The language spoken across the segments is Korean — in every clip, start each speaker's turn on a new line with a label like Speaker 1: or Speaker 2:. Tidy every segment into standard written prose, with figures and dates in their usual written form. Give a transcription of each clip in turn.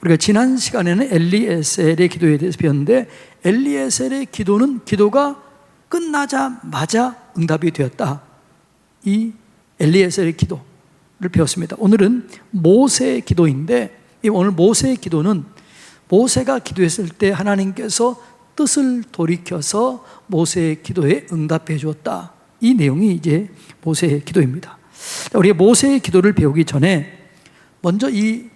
Speaker 1: 우리가 지난 시간에는 엘리에셀의 기도에 대해서 배웠는데, 엘리에셀의 기도가 끝나자마자 응답이 되었다. 이 엘리에셀의 기도를 배웠습니다. 오늘은 모세의 기도인데, 오늘 모세의 기도는 모세가 기도했을 때 하나님께서 뜻을 돌이켜서 모세의 기도에 응답해 주었다. 이 내용이 이제 모세의 기도입니다. 우리가 모세의 기도를 배우기 전에 먼저 이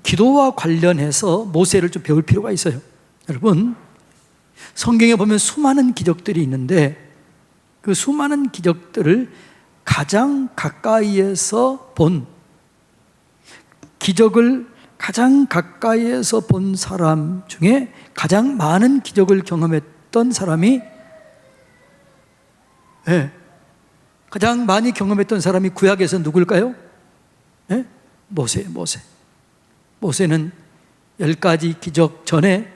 Speaker 1: 기도와 관련해서 모세를 좀 배울 필요가 있어요. 여러분, 성경에 보면 수많은 기적들이 있는데 그 수많은 기적들을 가장 가까이에서 본, 기적을 가장 가까이에서 본 사람 중에 가장 많은 기적을 경험했던 사람이, 가장 많이 경험했던 사람이 구약에서 누굴까요? 모세는 10가지 기적 전에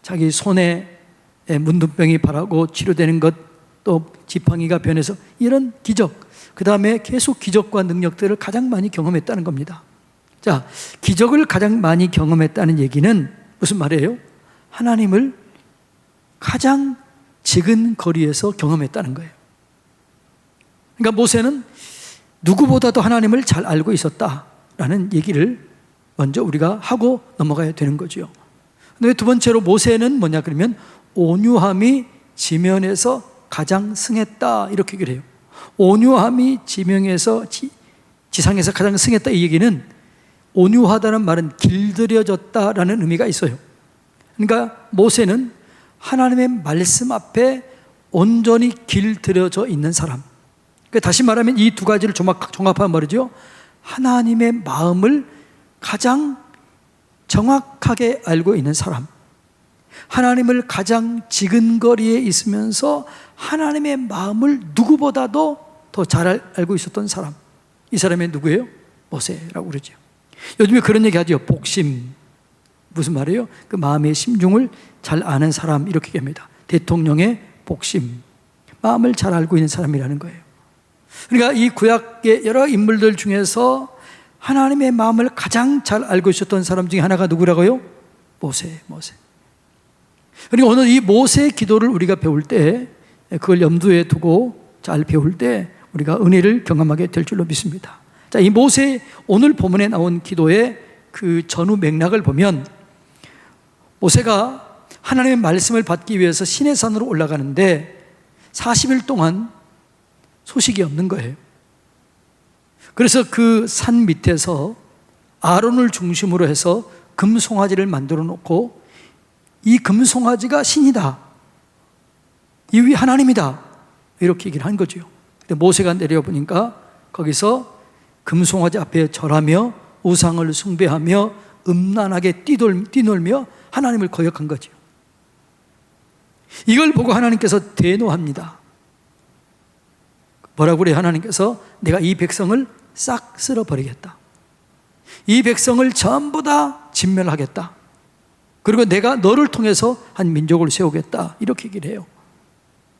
Speaker 1: 자기 손에 문둥병이 바라고 치료되는 것, 또 지팡이가 변해서, 이런 기적, 그 다음에 계속 기적과 능력들을 가장 많이 경험했다는 겁니다. 자, 기적을 가장 많이 경험했다는 얘기는 무슨 말이에요? 하나님을 가장 지근 거리에서 경험했다는 거예요. 그러니까 모세는 누구보다도 하나님을 잘 알고 있었다라는 얘기를 먼저 우리가 하고 넘어가야 되는 거죠. 근데 두 번째로 모세는 뭐냐 그러면 온유함이 지면에서 가장 승했다, 이렇게 얘기를 해요. 온유함이 지상에서 가장 승했다, 이 얘기는 온유하다는 말은 길들여졌다라는 의미가 있어요. 그러니까 모세는 하나님의 말씀 앞에 온전히 길들여져 있는 사람. 그러니까 다시 말하면 이 두 가지를 종합하면 말이죠, 하나님의 마음을 가장 정확하게 알고 있는 사람, 하나님을 가장 지근거리에 있으면서 하나님의 마음을 누구보다도 더 잘 알고 있었던 사람, 이 사람이 누구예요? 모세라고 그러죠. 요즘에 그런 얘기 하죠. 복심. 무슨 말이에요? 그 마음의 심중을 잘 아는 사람, 이렇게 얘기합니다. 대통령의 복심, 마음을 잘 알고 있는 사람이라는 거예요. 그러니까 이 구약의 여러 인물들 중에서 하나님의 마음을 가장 잘 알고 있었던 사람 중에 하나가 누구라고요? 모세. 그러니까 오늘 이 모세의 기도를 우리가 배울 때, 그걸 염두에 두고 잘 배울 때 우리가 은혜를 경험하게 될 줄로 믿습니다. 자, 이 모세 오늘 본문에 나온 기도의 그 전후 맥락을 보면, 모세가 하나님의 말씀을 받기 위해서 시내산으로 올라가는데 40일 동안 소식이 없는 거예요. 그래서 그 산 밑에서 아론을 중심으로 해서 금송아지를 만들어 놓고, 이 금송아지가 신이다, 이 위 하나님이다, 이렇게 얘기를 한 거죠. 근데 모세가 내려보니까 거기서 금송아지 앞에 절하며 우상을 숭배하며 음란하게 뛰놀며 하나님을 거역한 거죠. 이걸 보고 하나님께서 대노합니다. 뭐라고 그래요? 하나님께서 내가 이 백성을 싹 쓸어버리겠다, 이 백성을 전부 다 진멸하겠다, 그리고 내가 너를 통해서 한 민족을 세우겠다, 이렇게 얘기를 해요.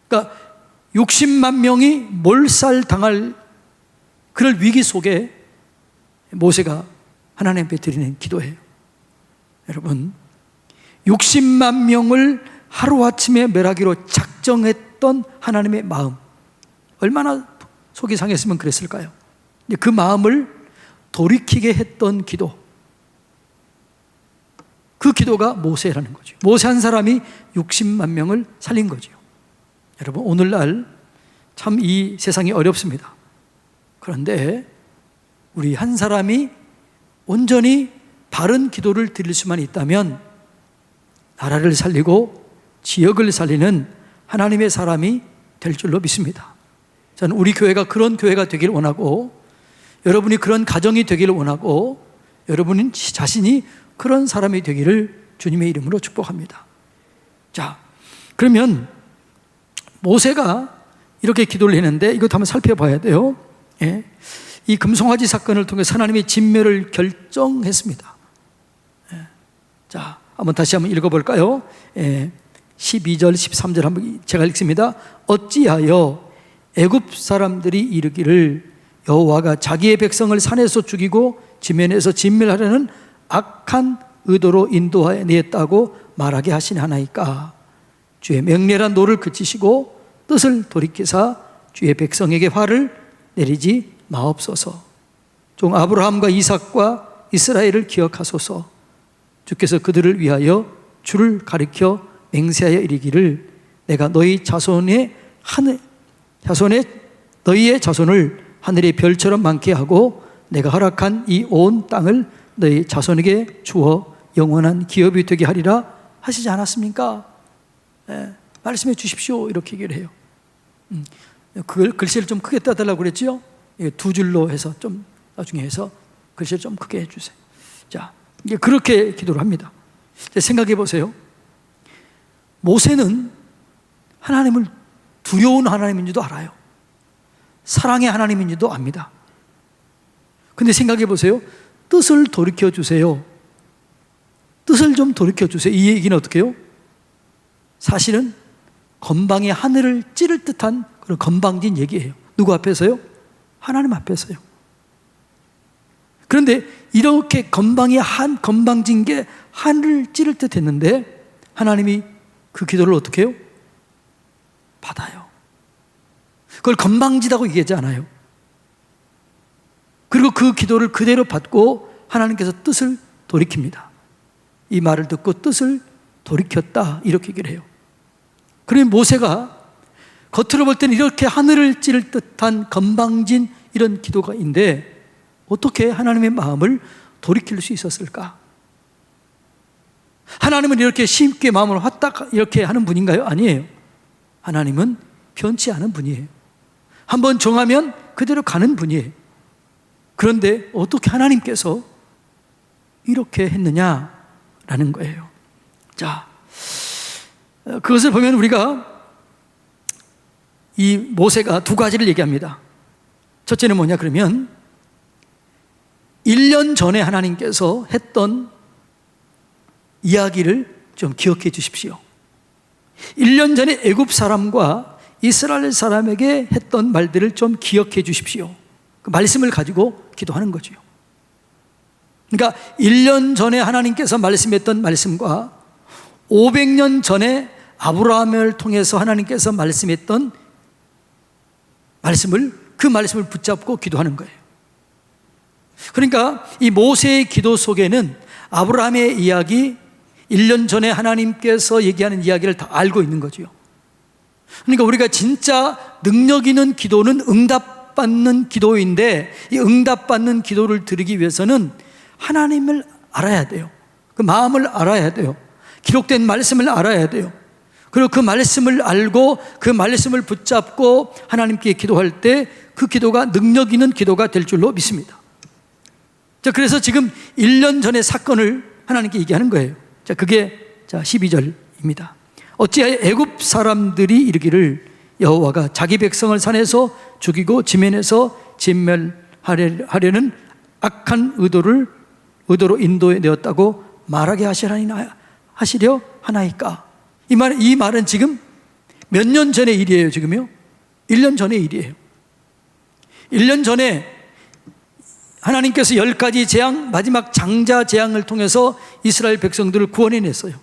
Speaker 1: 그러니까 60만 명이 몰살당할 그럴 위기 속에 모세가 하나님 앞에 드리는 기도예요. 여러분, 60만 명을 하루아침에 멸하기로 작정했던 하나님의 마음, 얼마나 속이 상했으면 그랬을까요? 그 마음을 돌이키게 했던 기도, 그 기도가 모세라는 거죠. 모세 한 사람이 60만 명을 살린 거죠. 여러분, 오늘날 참 이 세상이 어렵습니다. 그런데 우리 한 사람이 온전히 바른 기도를 드릴 수만 있다면 나라를 살리고 지역을 살리는 하나님의 사람이 될 줄로 믿습니다. 저는 우리 교회가 그런 교회가 되길 원하고, 여러분이 그런 가정이 되기를 원하고, 여러분 자신이 그런 사람이 되기를 주님의 이름으로 축복합니다. 자, 그러면 모세가 이렇게 기도를 했는데 이것도 한번 살펴봐야 돼요. 이 금송아지 사건을 통해서 하나님의 진멸을 결정했습니다. 자, 다시 한번 읽어볼까요? 12절, 13절 한번 제가 읽습니다. 어찌하여 애굽 사람들이 이르기를 여호와가 자기의 백성을 산에서 죽이고 지면에서 진멸하려는 악한 의도로 인도하여 내었다고 말하게 하시나이까. 주의 명렬한 노를 그치시고 뜻을 돌이키사 주의 백성에게 화를 내리지 마옵소서. 종 아브라함과 이삭과 이스라엘을 기억하소서. 주께서 그들을 위하여 주를 가리켜 맹세하여 이르기를 내가 너희의 자손을 하늘의 별처럼 많게 하고 내가 허락한 이 온 땅을 너희 자손에게 주어 영원한 기업이 되게 하리라 하시지 않았습니까? 말씀해 주십시오. 이렇게 얘기를 해요. 그걸 글씨를 좀 크게 떠달라고 그랬죠? 두 줄로 해서 좀 나중에 해서 글씨를 좀 크게 해주세요. 자, 이게 그렇게 기도를 합니다. 생각해 보세요. 모세는 하나님을 두려운 하나님인지도 알아요. 사랑의 하나님인지도 압니다. 근데 생각해 보세요. 뜻을 돌이켜 주세요. 뜻을 좀 돌이켜 주세요. 이 얘기는 어떻게 해요? 사실은 건방의 하늘을 찌를 듯한 그런 건방진 얘기예요. 누구 앞에서요? 하나님 앞에서요. 그런데 이렇게 건방진 게 하늘을 찌를 듯 했는데 하나님이 그 기도를 어떻게 해요? 받아요. 그걸 건방지다고 얘기하지 않아요. 그리고 그 기도를 그대로 받고 하나님께서 뜻을 돌이킵니다. 이 말을 듣고 뜻을 돌이켰다 이렇게 얘기를 해요. 그러면 모세가 겉으로 볼 때는 이렇게 하늘을 찌를 듯한 건방진 이런 기도가 있는데 어떻게 하나님의 마음을 돌이킬 수 있었을까? 하나님은 이렇게 쉽게 마음을 화딱 이렇게 하는 분인가요? 아니에요. 하나님은 변치 않은 분이에요. 한번 정하면 그대로 가는 분이에요. 그런데 어떻게 하나님께서 이렇게 했느냐라는 거예요. 자, 그것을 보면 우리가 이 모세가 두 가지를 얘기합니다. 첫째는 뭐냐 그러면 1년 전에 하나님께서 했던 이야기를 좀 기억해 주십시오. 1년 전에 애굽 사람과 이스라엘 사람에게 했던 말들을 좀 기억해 주십시오. 그 말씀을 가지고 기도하는 거죠. 그러니까 1년 전에 하나님께서 말씀했던 말씀과 500년 전에 아브라함을 통해서 하나님께서 말씀했던 그 말씀을 붙잡고 기도하는 거예요. 그러니까 이 모세의 기도 속에는 아브라함의 이야기, 1년 전에 하나님께서 얘기하는 이야기를 다 알고 있는 거죠. 그러니까 우리가 진짜 능력 있는 기도는 응답받는 기도인데 이 응답받는 기도를 드리기 위해서는 하나님을 알아야 돼요. 그 마음을 알아야 돼요. 기록된 말씀을 알아야 돼요. 그리고 그 말씀을 알고 그 말씀을 붙잡고 하나님께 기도할 때 그 기도가 능력 있는 기도가 될 줄로 믿습니다. 자, 그래서 지금 1년 전의 사건을 하나님께 얘기하는 거예요. 자, 그게 12절입니다. 어찌하여 애굽 사람들이 이르기를 여호와가 자기 백성을 산에서 죽이고 지면에서 진멸하려는 악한 의도로 인도해 내었다고 말하게 하시려 하나이까. 이 말은 지금 몇 년 전의 일이에요, 지금요? 1년 전의 일이에요. 1년 전에 하나님께서 10가지 재앙, 마지막 장자 재앙을 통해서 이스라엘 백성들을 구원해냈어요.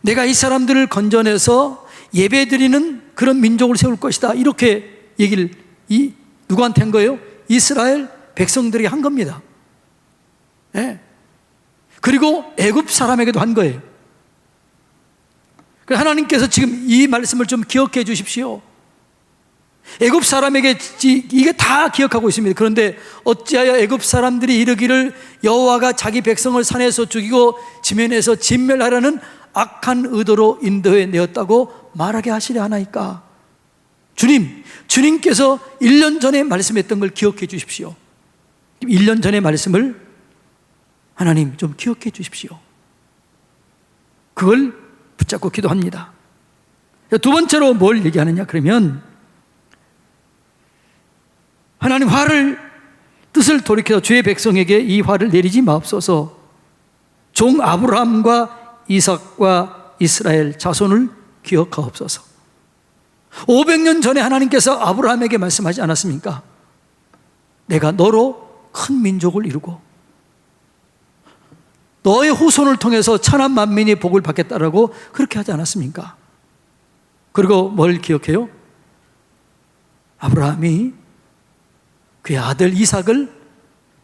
Speaker 1: 내가 이 사람들을 건져내서 예배드리는 그런 민족을 세울 것이다. 이렇게 얘기를 누구한테 한 거예요? 이스라엘 백성들에게 한 겁니다. 네. 그리고 애굽 사람에게도 한 거예요. 하나님께서 지금 이 말씀을 좀 기억해 주십시오. 애굽 사람에게 이게 다 기억하고 있습니다. 그런데 어찌하여 애굽 사람들이 이르기를 여호와가 자기 백성을 산에서 죽이고 지면에서 진멸하려는 악한 의도로 인도해 내었다고 말하게 하시려 하나이까. 주님께서 1년 전에 말씀했던 걸 기억해 주십시오. 1년 전의 말씀을 하나님 좀 기억해 주십시오. 그걸 붙잡고 기도합니다. 두 번째로 뭘 얘기하느냐 그러면 하나님 뜻을 돌이켜 주의 백성에게 이 화를 내리지 마옵소서. 종 아브라함과 이삭과 이스라엘 자손을 기억하옵소서. 500년 전에 하나님께서 아브라함에게 말씀하지 않았습니까? 내가 너로 큰 민족을 이루고 너의 후손을 통해서 천한 만민이 복을 받겠다라고 그렇게 하지 않았습니까? 그리고 뭘 기억해요? 아브라함이 그의 아들 이삭을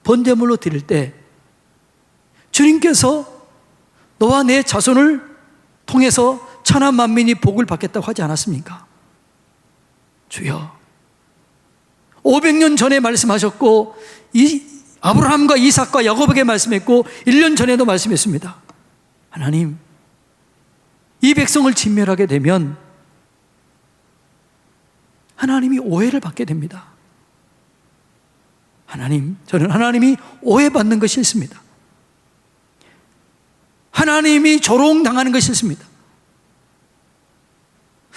Speaker 1: 번제물로 드릴 때 주님께서 너와 내 자손을 통해서 천한 만민이 복을 받겠다고 하지 않았습니까? 주여, 500년 전에 말씀하셨고 아브라함과 이삭과 야곱에게 말씀했고 1년 전에도 말씀했습니다. 하나님, 이 백성을 진멸하게 되면 하나님이 오해를 받게 됩니다. 하나님, 저는 하나님이 오해받는 것이 싫습니다. 하나님이 조롱당하는 것이 싫습니다.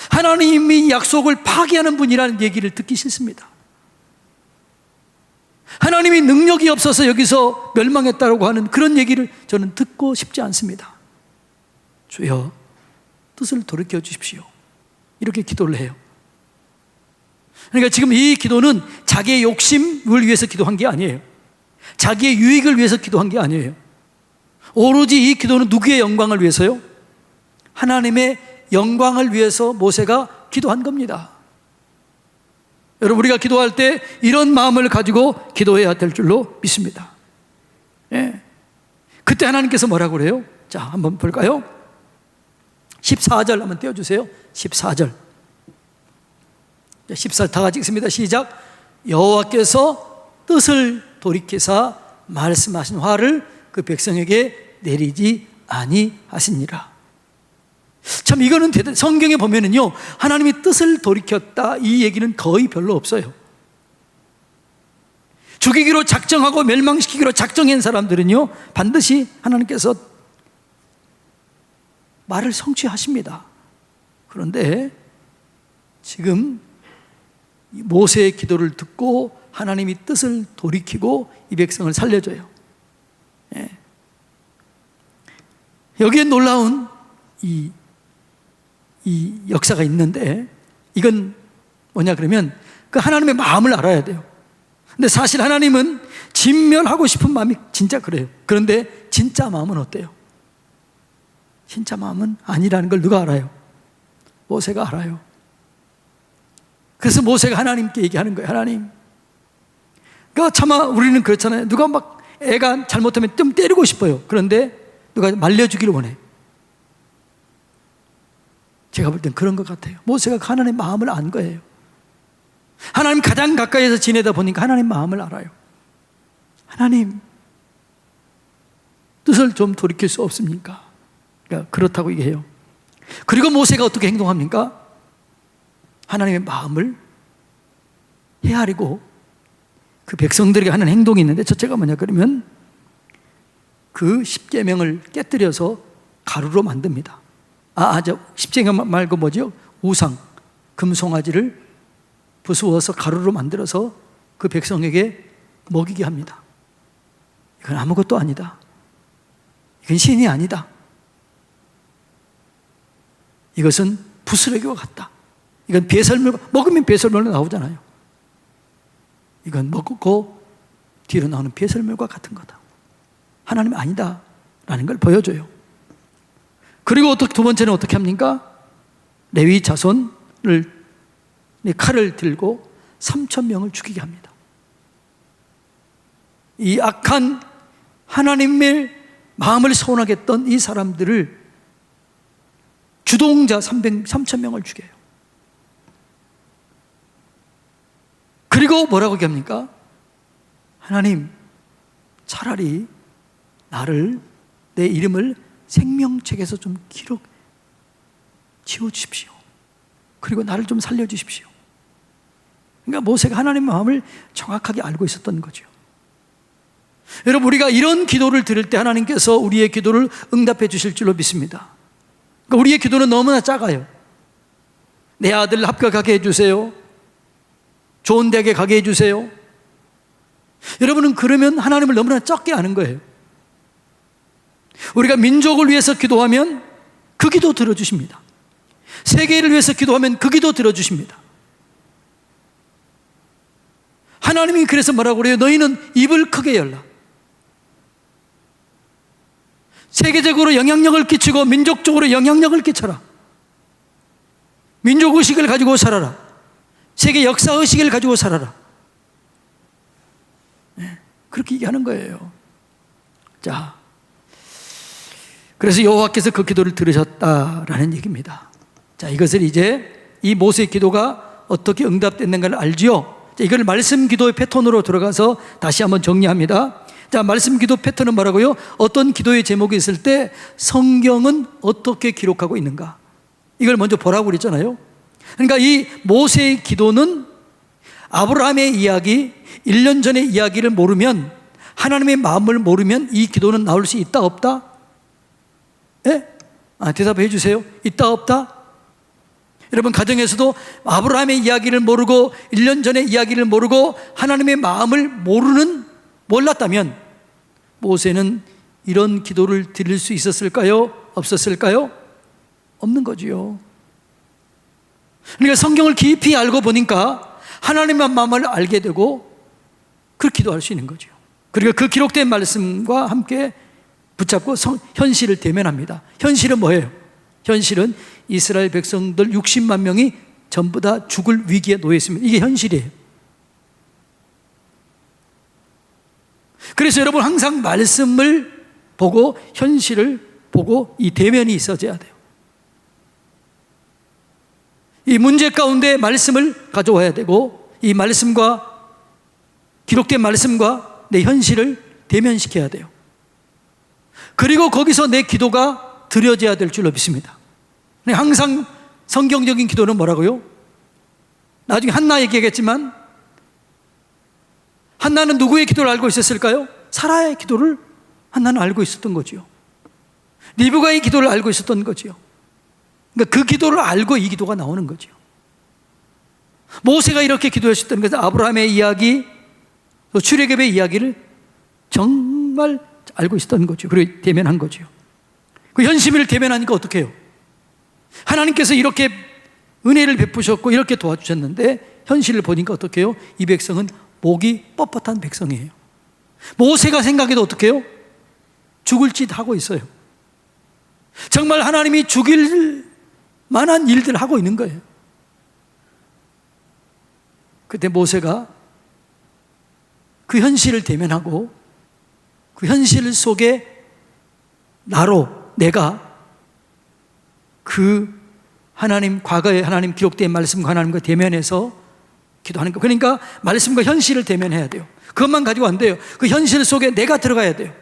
Speaker 1: 하나님이 약속을 파기하는 분이라는 얘기를 듣기 싫습니다. 하나님이 능력이 없어서 여기서 멸망했다고 하는 그런 얘기를 저는 듣고 싶지 않습니다. 주여, 뜻을 돌이켜 주십시오. 이렇게 기도를 해요. 그러니까 지금 이 기도는 자기의 욕심을 위해서 기도한 게 아니에요. 자기의 유익을 위해서 기도한 게 아니에요. 오로지 이 기도는 누구의 영광을 위해서요? 하나님의 영광을 위해서 모세가 기도한 겁니다. 여러분, 우리가 기도할 때 이런 마음을 가지고 기도해야 될 줄로 믿습니다. 예. 그때 하나님께서 뭐라고 그래요? 자, 한번 볼까요? 14절 한번 띄워주세요. 14절. 14절 다 같이 읽습니다. 시작. 여호와께서 뜻을 돌이키사 말씀하신 화를 그 백성에게 내리지 아니하시니라. 참, 이거는 성경에 보면은요, 하나님이 뜻을 돌이켰다 이 얘기는 거의 별로 없어요. 죽이기로 작정하고 멸망시키기로 작정한 사람들은요, 반드시 하나님께서 말을 성취하십니다. 그런데 지금 모세의 기도를 듣고 하나님이 뜻을 돌이키고 이 백성을 살려줘요. 예. 여기에 놀라운 이 역사가 있는데, 이건 뭐냐 그러면 그 하나님의 마음을 알아야 돼요. 근데 사실 하나님은 진멸하고 싶은 마음이 진짜 그래요. 그런데 진짜 마음은 어때요? 진짜 마음은 아니라는 걸 누가 알아요? 모세가 알아요. 그래서 모세가 하나님께 얘기하는 거예요. 하나님, 그러니까 차마 우리는 그렇잖아요. 누가 막 애가 잘못하면 좀 때리고 싶어요. 그런데 누가 말려주기를 원해. 제가 볼 땐 그런 것 같아요. 모세가 하나님의 마음을 안 거예요. 하나님 가장 가까이에서 지내다 보니까 하나님 마음을 알아요. 하나님, 뜻을 좀 돌이킬 수 없습니까? 그러니까 그렇다고 얘기해요. 그리고 모세가 어떻게 행동합니까? 하나님의 마음을 헤아리고 그 백성들에게 하는 행동이 있는데, 첫째가 뭐냐 그러면 그 십계명을 깨뜨려서 가루로 만듭니다. 저 십계명 말고 뭐죠? 우상, 금송아지를 부수어서 가루로 만들어서 그 백성에게 먹이게 합니다. 이건 아무것도 아니다. 이건 신이 아니다. 이것은 부스러기와 같다. 이건 배설물, 먹으면 배설물로 나오잖아요. 이건 먹고 뒤로 나오는 배설물과 같은 거다. 하나님 아니다 라는 걸 보여줘요. 그리고 두 번째는 어떻게 합니까? 레위 자손을 칼을 들고 3,000명을 죽이게 합니다. 이 악한 하나님의 마음을 소원하게 했던 이 사람들을 주동자 3,000명을 죽여요. 그리고 뭐라고 얘기합니까? 하나님, 차라리 나를, 내 이름을 생명책에서 좀 지워주십시오. 그리고 나를 좀 살려주십시오. 그러니까 모세가 하나님의 마음을 정확하게 알고 있었던 거죠. 여러분, 우리가 이런 기도를 드릴 때 하나님께서 우리의 기도를 응답해 주실 줄로 믿습니다. 그러니까 우리의 기도는 너무나 작아요. 내 아들 합격하게 해주세요. 좋은 대학에 가게 해주세요. 여러분은 그러면 하나님을 너무나 적게 아는 거예요. 우리가 민족을 위해서 기도하면 그 기도 들어주십니다. 세계를 위해서 기도하면 그 기도 들어주십니다. 하나님이 그래서 뭐라고 그래요? 너희는 입을 크게 열라. 세계적으로 영향력을 끼치고 민족적으로 영향력을 끼쳐라. 민족의식을 가지고 살아라. 세계 역사의식을 가지고 살아라. 그렇게 얘기하는 거예요. 자, 그래서 여호와께서 그 기도를 들으셨다라는 얘기입니다. 자, 이것을 이제 이 모세의 기도가 어떻게 응답됐는가를 알지요. 자, 이걸 말씀 기도의 패턴으로 들어가서 다시 한번 정리합니다. 자, 말씀 기도 패턴은 뭐라고요? 어떤 기도의 제목이 있을 때 성경은 어떻게 기록하고 있는가, 이걸 먼저 보라고 그랬잖아요. 그러니까 이 모세의 기도는 아브라함의 이야기, 1년 전의 이야기를 모르면, 하나님의 마음을 모르면 이 기도는 나올 수 있다 없다? 예? 대답해 주세요. 있다 없다? 여러분, 가정에서도 아브라함의 이야기를 모르고 1년 전의 이야기를 모르고 하나님의 마음을 몰랐다면 모세는 이런 기도를 드릴 수 있었을까요? 없었을까요? 없는 거지요. 그러니까 성경을 깊이 알고 보니까 하나님의 마음을 알게 되고 그렇게 기도할 수 있는 거죠. 그리고 그 기록된 말씀과 함께 붙잡고 현실을 대면합니다. 현실은 뭐예요? 현실은 이스라엘 백성들 60만 명이 전부 다 죽을 위기에 놓여 있습니다. 이게 현실이에요. 그래서 여러분, 항상 말씀을 보고 현실을 보고 이 대면이 있어져야 돼요. 이 문제 가운데 말씀을 가져와야 되고, 이 말씀과 기록된 말씀과 내 현실을 대면시켜야 돼요. 그리고 거기서 내 기도가 드려져야 될 줄로 믿습니다. 항상 성경적인 기도는 뭐라고요? 나중에 한나 얘기하겠지만, 한나는 누구의 기도를 알고 있었을까요? 사라의 기도를 한나는 알고 있었던 거지요. 리브가의 기도를 알고 있었던 거지요. 그러니까 그 기도를 알고 이 기도가 나오는 거지요. 모세가 이렇게 기도했었던 것은 아브라함의 이야기, 또 출애굽의 이야기를 정말 알고 있었던 거죠. 그리고 대면한 거죠. 그 현실을 대면하니까 어떻게 해요? 하나님께서 이렇게 은혜를 베푸셨고 이렇게 도와주셨는데 현실을 보니까 어떻게 해요? 이 백성은 목이 뻣뻣한 백성이에요. 모세가 생각해도 어떻게 해요? 죽을 짓 하고 있어요. 정말 하나님이 죽일 만한 일들을 하고 있는 거예요. 그때 모세가 그 현실을 대면하고 그 현실 속에 내가 그 하나님, 과거에 하나님 기록된 말씀과 하나님과 대면해서 기도하는 거. 그러니까 말씀과 현실을 대면해야 돼요. 그것만 가지고 안 돼요. 그 현실 속에 내가 들어가야 돼요.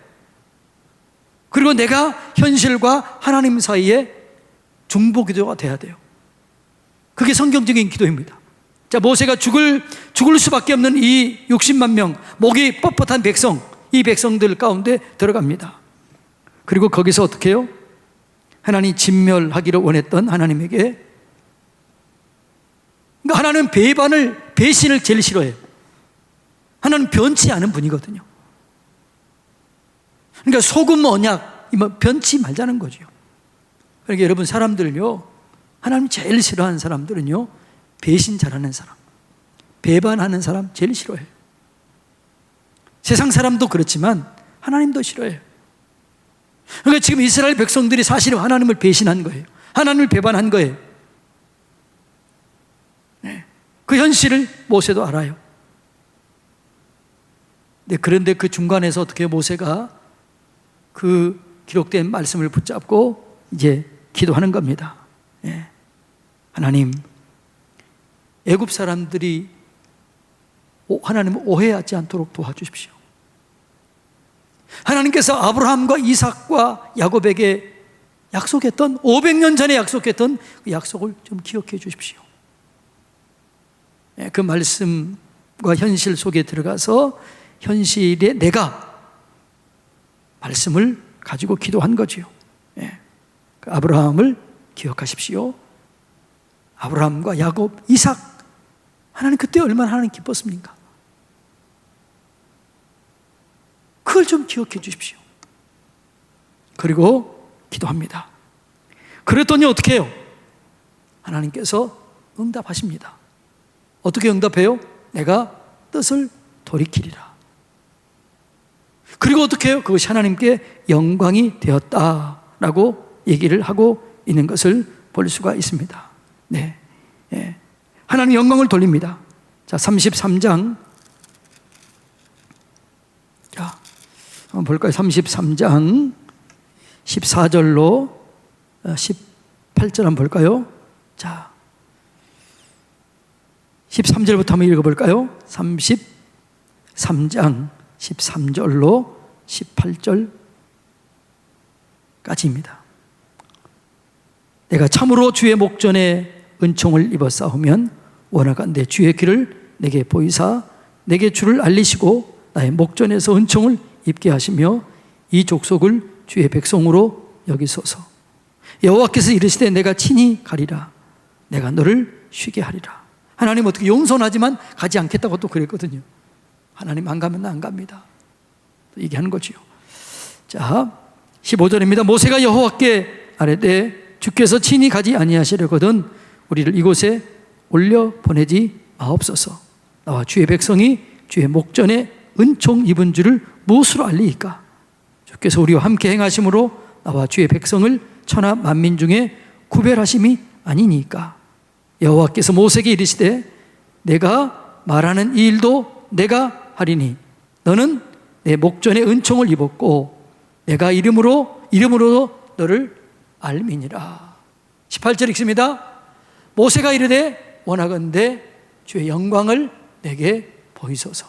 Speaker 1: 그리고 내가 현실과 하나님 사이에 중보 기도가 돼야 돼요. 그게 성경적인 기도입니다. 자, 모세가 죽을 수밖에 없는 이 60만 명, 목이 뻣뻣한 백성, 이 백성들 가운데 들어갑니다. 그리고 거기서 어떻게 해요? 하나님 진멸하기를 원했던 하나님에게, 그러니까 하나님은 배신을 제일 싫어해요. 하나님은 변치 않은 분이거든요. 그러니까 소금 언약, 변치 말자는 거죠. 그러니까 여러분, 사람들은요, 하나님 제일 싫어하는 사람들은요, 배신 잘하는 사람, 배반하는 사람 제일 싫어해요. 세상 사람도 그렇지만 하나님도 싫어해요. 그러니까 지금 이스라엘 백성들이 사실은 하나님을 배신한 거예요. 하나님을 배반한 거예요. 네. 그 현실을 모세도 알아요. 네, 그런데 그 중간에서 어떻게 모세가 그 기록된 말씀을 붙잡고 이제 기도하는 겁니다. 네. 하나님, 애굽 사람들이 하나님을 오해하지 않도록 도와주십시오. 하나님께서 아브라함과 이삭과 야곱에게 약속했던, 500년 전에 약속했던 그 약속을 좀 기억해 주십시오. 그 말씀과 현실 속에 들어가서 현실에 내가 말씀을 가지고 기도한 거지요. 아브라함을 기억하십시오. 아브라함과 야곱, 이삭, 하나님 그때 얼마나 하나님 기뻤습니까? 그걸 좀 기억해 주십시오. 그리고 기도합니다. 그랬더니 어떻게 해요? 하나님께서 응답하십니다. 어떻게 응답해요? 내가 뜻을 돌이키리라. 그리고 어떻게 해요? 그것이 하나님께 영광이 되었다라고 얘기를 하고 있는 것을 볼 수가 있습니다. 네. 예. 하나님 영광을 돌립니다. 자, 33장. 자, 한번 볼까요? 33장 14절로 18절 한번 볼까요? 자, 13절부터 한번 읽어볼까요? 33장 13절로 18절까지입니다. 내가 참으로 주의 목전에 은총을 입어 싸우면 원하건대 주의 길을 내게 보이사 내게 주를 알리시고 나의 목전에서 은총을 입게 하시며 이 족속을 주의 백성으로 여기소서. 여호와께서 이르시되 내가 친히 가리라. 내가 너를 쉬게 하리라. 하나님 어떻게 용서하지만 가지 않겠다고 또 그랬거든요. 하나님 안 가면 나 안 갑니다. 또 얘기하는 거지요. 자, 15절입니다. 모세가 여호와께 아뢰되 주께서 친히 가지 아니하시려거든 우리를 이곳에 올려 보내지 마옵소서. 나와 주의 백성이 주의 목전에 은총 입은 줄을 무엇으로 알리이까? 주께서 우리와 함께 행하심으로 나와 주의 백성을 천하 만민 중에 구별하심이 아니니까. 여호와께서 모세에게 이르시되 내가 말하는 이 일도 내가 하리니 너는 내 목전에 은총을 입었고 내가 이름으로 너를 알미니라. 18절 읽습니다. 모세가 이르되 원하건대 주의 영광을 내게 보이소서.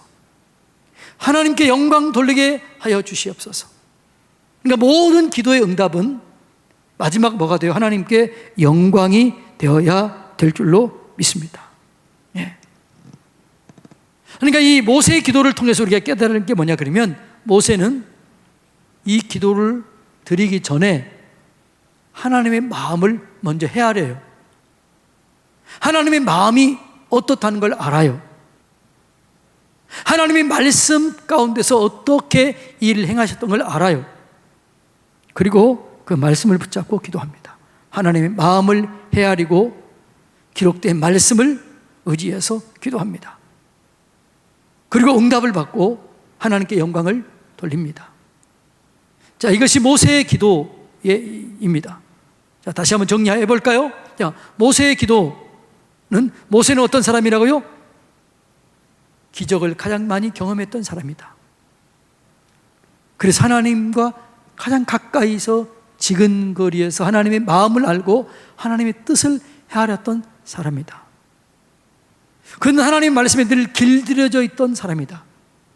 Speaker 1: 하나님께 영광 돌리게 하여 주시옵소서. 그러니까 모든 기도의 응답은 마지막 뭐가 돼요? 하나님께 영광이 되어야 될 줄로 믿습니다. 예. 그러니까 이 모세의 기도를 통해서 우리가 깨달은 게 뭐냐 그러면 모세는 이 기도를 드리기 전에 하나님의 마음을 먼저 헤아려요. 하나님의 마음이 어떻다는 걸 알아요. 하나님의 말씀 가운데서 어떻게 일을 행하셨던 걸 알아요. 그리고 그 말씀을 붙잡고 기도합니다. 하나님의 마음을 헤아리고 기록된 말씀을 의지해서 기도합니다. 그리고 응답을 받고 하나님께 영광을 돌립니다. 자, 이것이 모세의 기도입니다. 자, 다시 한번 정리해 볼까요? 자, 모세의 모세는 어떤 사람이라고요? 기적을 가장 많이 경험했던 사람이다. 그래서 하나님과 가장 가까이서 지근거리에서 하나님의 마음을 알고 하나님의 뜻을 헤아렸던 사람이다. 그는 하나님 말씀에 늘 길들여져 있던 사람이다.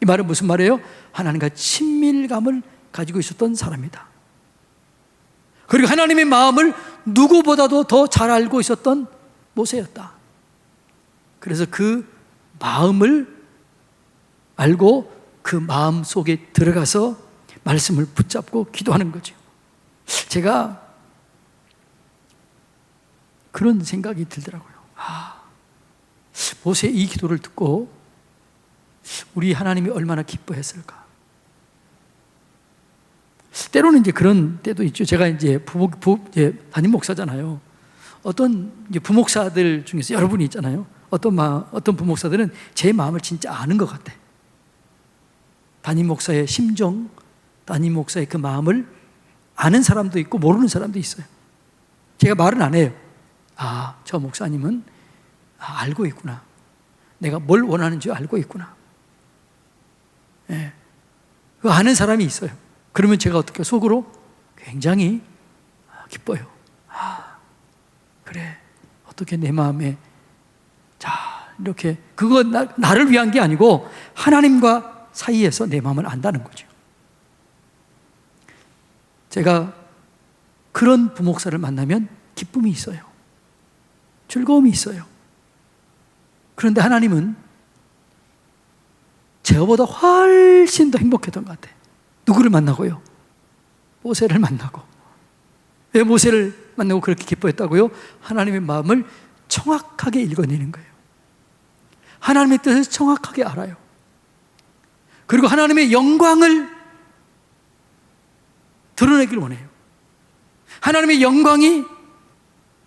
Speaker 1: 이 말은 무슨 말이에요? 하나님과 친밀감을 가지고 있었던 사람이다. 그리고 하나님의 마음을 누구보다도 더 잘 알고 있었던 모세였다. 그래서 그 마음을 알고 그 마음 속에 들어가서 말씀을 붙잡고 기도하는 거죠. 제가 그런 생각이 들더라고요. 모세의 이 기도를 듣고 우리 하나님이 얼마나 기뻐했을까. 때로는 이제 그런 때도 있죠. 제가 이제 담임 목사잖아요. 어떤 이제 부목사들 중에서 여러분이 있잖아요. 어떤 부목사들은 제 마음을 진짜 아는 것 같아. 담임 목사의 심정, 담임 목사의 그 마음을 아는 사람도 있고 모르는 사람도 있어요. 제가 말은 안 해요. 저 목사님은 알고 있구나. 내가 뭘 원하는지 알고 있구나. 예. 그 아는 사람이 있어요. 그러면 제가 어떻게 속으로 굉장히 기뻐요. 그래. 어떻게 내 마음에 이렇게 그거 나를 위한 게 아니고 하나님과 사이에서 내 마음을 안다는 거죠. 제가 그런 부목사를 만나면 기쁨이 있어요. 즐거움이 있어요. 그런데 하나님은 저보다 훨씬 더 행복했던 것 같아요. 누구를 만나고요? 모세를 만나고. 왜 모세를 만나고 그렇게 기뻐했다고요? 하나님의 마음을 정확하게 읽어내는 거예요. 하나님의 뜻을 정확하게 알아요. 그리고 하나님의 영광을 드러내길 원해요. 하나님의 영광이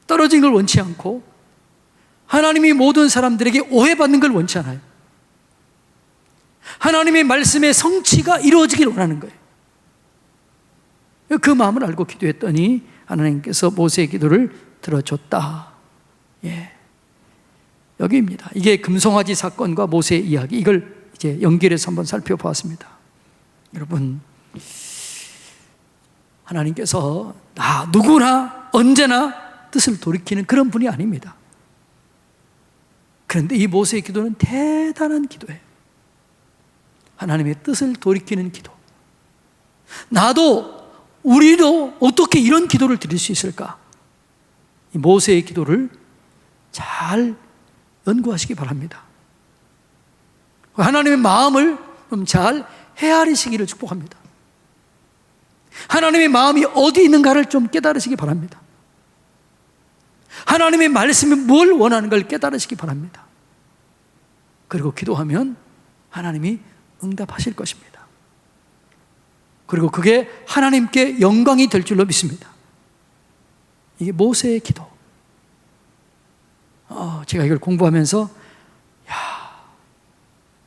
Speaker 1: 떨어진 걸 원치 않고 하나님이 모든 사람들에게 오해받는 걸 원치 않아요. 하나님의 말씀의 성취가 이루어지길 원하는 거예요. 그 마음을 알고 기도했더니 하나님께서 모세의 기도를 들어줬다. 예. 여기입니다. 이게 금송아지 사건과 모세의 이야기, 이걸 이제 연결해서 한번 살펴보았습니다. 여러분, 하나님께서 누구나 언제나 뜻을 돌이키는 그런 분이 아닙니다. 그런데 이 모세의 기도는 대단한 기도예요. 하나님의 뜻을 돌이키는 기도. 우리도 어떻게 이런 기도를 드릴 수 있을까? 이 모세의 기도를 잘 연구하시기 바랍니다. 하나님의 마음을 잘 헤아리시기를 축복합니다. 하나님의 마음이 어디 있는가를 좀 깨달으시기 바랍니다. 하나님의 말씀이 뭘 원하는 걸 깨달으시기 바랍니다. 그리고 기도하면 하나님이 응답하실 것입니다. 그리고 그게 하나님께 영광이 될 줄로 믿습니다. 이게 모세의 기도. 제가 이걸 공부하면서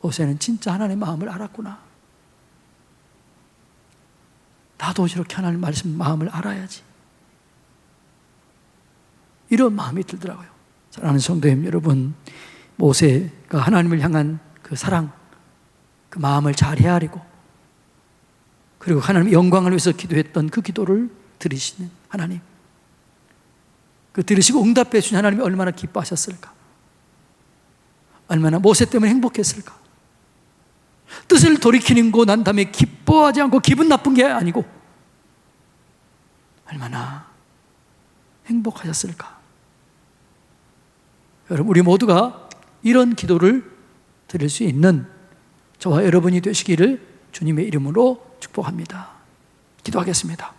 Speaker 1: 모세는 진짜 하나님의 마음을 알았구나. 나도 이렇게 하나님 말씀 마음을 알아야지. 이런 마음이 들더라고요. 사랑하는 성도님 여러분, 모세가 하나님을 향한 그 사랑, 그 마음을 잘 헤아리고 그리고 하나님의 영광을 위해서 기도했던 그 기도를 들으시는 하나님, 그 들으시고 응답해 주신 하나님이 얼마나 기뻐하셨을까? 얼마나 모세 때문에 행복했을까? 뜻을 돌이키는 거 난 다음에 기뻐하지 않고 기분 나쁜 게 아니고 얼마나 행복하셨을까? 여러분, 우리 모두가 이런 기도를 드릴 수 있는 저와 여러분이 되시기를 주님의 이름으로 축복합니다. 기도하겠습니다.